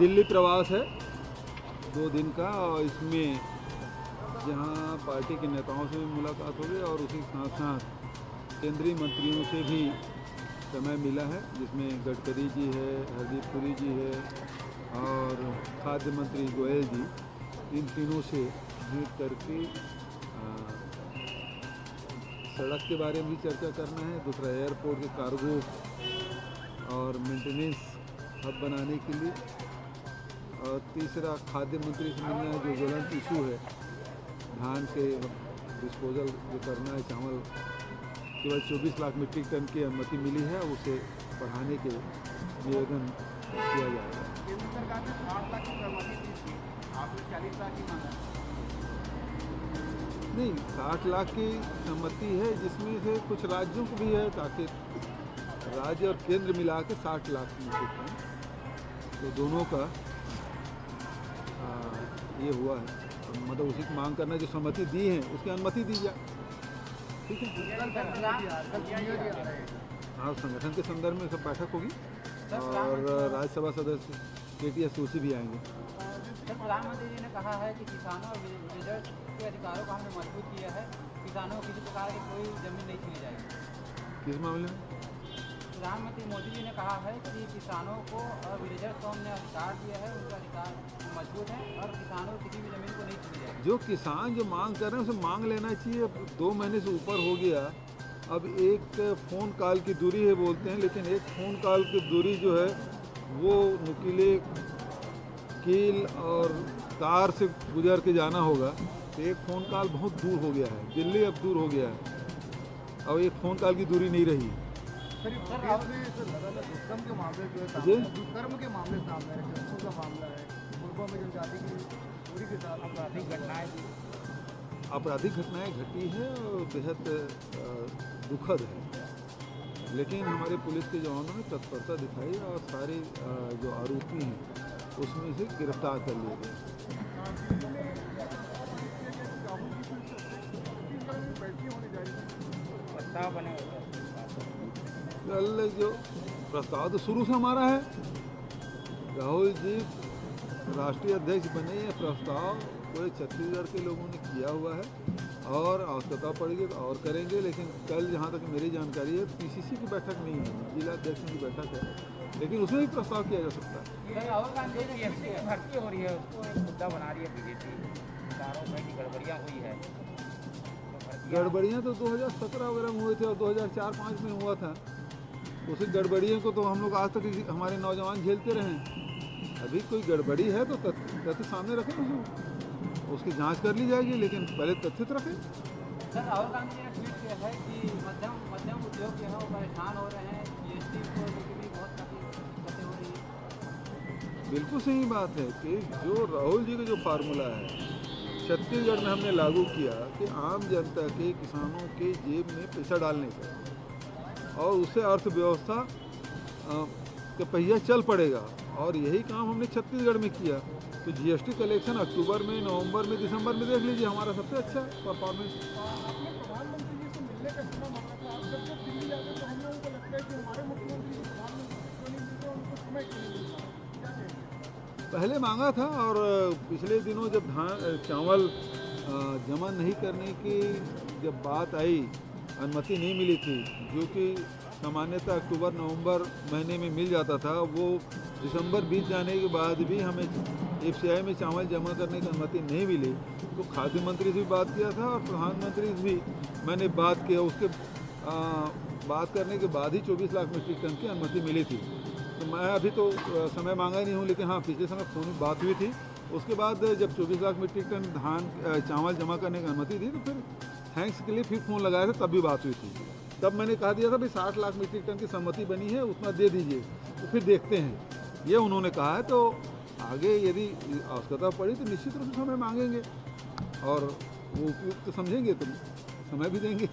दिल्ली प्रवास है 2 दिन का, और इसमें जहां पार्टी के नेताओं से भी मुलाकात होगी और उसी के साथ साथ केंद्रीय मंत्रियों से भी समय मिला है, जिसमें गडकरी जी है, हरदीप पुरी जी है और खाद्य मंत्री गोयल जी। इन तीनों से भेंट करके सड़क के बारे में भी चर्चा करना है, दूसरा एयरपोर्ट के कार्गो और मेंटेनेंस हब बनाने के लिए, और तीसरा खाद्य मंत्री से मिलना है जो ज्वलंत इशू है, धान के डिस्पोजल जो करना है, चावल केवल 24 लाख मीट्रिक टन की अनुमति मिली है, उसे बढ़ाने के निवेदन किया जाएगा। केंद्र सरकार ने 60 लाख की अनुमति दी थी, आपने 40 लाख की मांगा। नहीं, 60 लाख की सहमति है, जिसमें से कुछ राज्यों को भी है, ताकि राज्य और केंद्र मिला के 60 लाख मीट्रिक टन, तो दोनों का ये हुआ है। मतलब उसी की मांग करना, जो सहमति दी है उसकी अनुमति दी जाए। ठीक है, हाँ, संगठन के संदर्भ में सब बैठक होगी और राज्यसभा सदस्य KTS उसी भी आएंगे। सर, प्रधानमंत्री जी ने कहा है कि किसानों और विलेजर्स के अधिकारों को हमने मजबूत किया है, किसानों को किसी प्रकार की कोई जमीन नहीं छीनी जाएगी। किस मामले में? प्रधानमंत्री मोदी जी ने कहा है कि किसानों को और विलेजर्स को हमने अधिकार दिया है, उनका अधिकार मजबूत है और किसानों को किसी भी ज़मीन को नहीं छीनी जाएगी। जो किसान जो मांग कर रहे हैं उसे मांग लेना चाहिए। 2 महीने से ऊपर हो गया, अब एक फ़ोन कॉल की दूरी है बोलते हैं, लेकिन एक फ़ोन कॉल की दूरी जो है वो नुकीले कील और कार से गुजर के जाना होगा, तो एक फ़ोन कॉल बहुत दूर हो गया है। दिल्ली अब दूर हो गया है, अब एक फ़ोन कॉल की दूरी नहीं रही। दुष्कर्म के मामले जो है, दुष्कर्म के मामले सामने है, जम्मू का मामला है, पूर्व में जनजाति की चोरी के साथ आपराधिक घटनाएं घटी है और बेहद दुखद है, लेकिन हमारे पुलिस के जवानों ने तत्परता दिखाई और सारे जो आरोपी हैं उसमें से गिरफ्तार कर लिए गए। कल जो प्रस्ताव तो शुरू से हमारा है, राहुल जी राष्ट्रीय अध्यक्ष बने, ये प्रस्ताव पूरे छत्तीसगढ़ के लोगों ने किया हुआ है और आवश्यकता पड़ेगी तो और करेंगे। लेकिन कल जहाँ तक मेरी जानकारी है PCC की बैठक नहीं है, जिला अध्यक्ष की बैठक है, लेकिन उसमें भी प्रस्ताव किया जा सकता है। राहुल गांधी की भर्ती हो रही है, उसको एक मुद्दा बना रही है बीजेपी, किसानों में की गड़बड़ियाँ हुई है। गड़बड़ियाँ तो 2017 वगैरह में हुए थे और 2004-5 में हुआ था। उसी गड़बड़ियों को तो हम लोग आज तक हमारे नौजवान झेलते रहे। अभी कोई गड़बड़ी है तो तथ्य सामने रखें, उसकी जांच कर ली जाएगी, लेकिन पहले तथ्य तो रखें। सर, राहुल गांधी जी ने ट्वीट किया है कि मध्यम उद्योग जो है वो परेशान हो रहे हैं, GST को लेकर भी बहुत काफ़ी दिक्कतें हो रही है। बिल्कुल सही बात है कि जो राहुल जी का जो फार्मूला है छत्तीसगढ़ में हमने लागू किया कि आम जनता के, किसानों के जेब में पैसा डालने का, और उससे अर्थव्यवस्था का पहिया चल पड़ेगा, और यही काम हमने छत्तीसगढ़ में किया। तो GST कलेक्शन अक्टूबर में, नवंबर में, दिसंबर में देख लीजिए हमारा सबसे अच्छा परफॉर्मेंस। आपने प्रधानमंत्री जी से मिलने का समय मांगा था, आप जब जब दिल्ली जाते तो हम लोगों को लगता है कि हमारे मुख्यमंत्री जी प्रधानमंत्री क्यों नहीं मिलते, उनको समय क्यों नहीं मिलता, क्या कहेंगे? पहले मांगा था, और पिछले दिनों जब चावल जमा नहीं करने की जब बात आई, अनुमति नहीं मिली थी, जो कि सामान्यतः अक्टूबर नवंबर महीने में मिल जाता था, वो दिसंबर बीत जाने के बाद भी हमें FCI में चावल जमा करने की अनुमति नहीं मिली, तो खाद्य मंत्री से भी बात किया था और प्रधानमंत्री से भी मैंने बात किया। उसके बात करने के बाद ही 24 लाख मीट्रिक टन की अनुमति मिली थी। तो मैं अभी तो समय मांगा ही नहीं हूँ, लेकिन हाँ, पिछले समय फ़ोन में बात हुई थी। उसके बाद जब 24 लाख मीट्रिक टन चावल जमा करने की अनुमति दी, तो फिर थैंक्स के लिए फिर फ़ोन लगाया था, तब भी बात हुई थी। तब मैंने कहा दिया था भाई 60 लाख मीट्रिक टन की सहमति बनी है, उतना दे दीजिए, तो फिर देखते हैं, ये उन्होंने कहा है। तो आगे यदि आवश्यकता पड़ी तो निश्चित रूप से समय मांगेंगे, और वो उपयुक्त समझेंगे तो समय भी देंगे।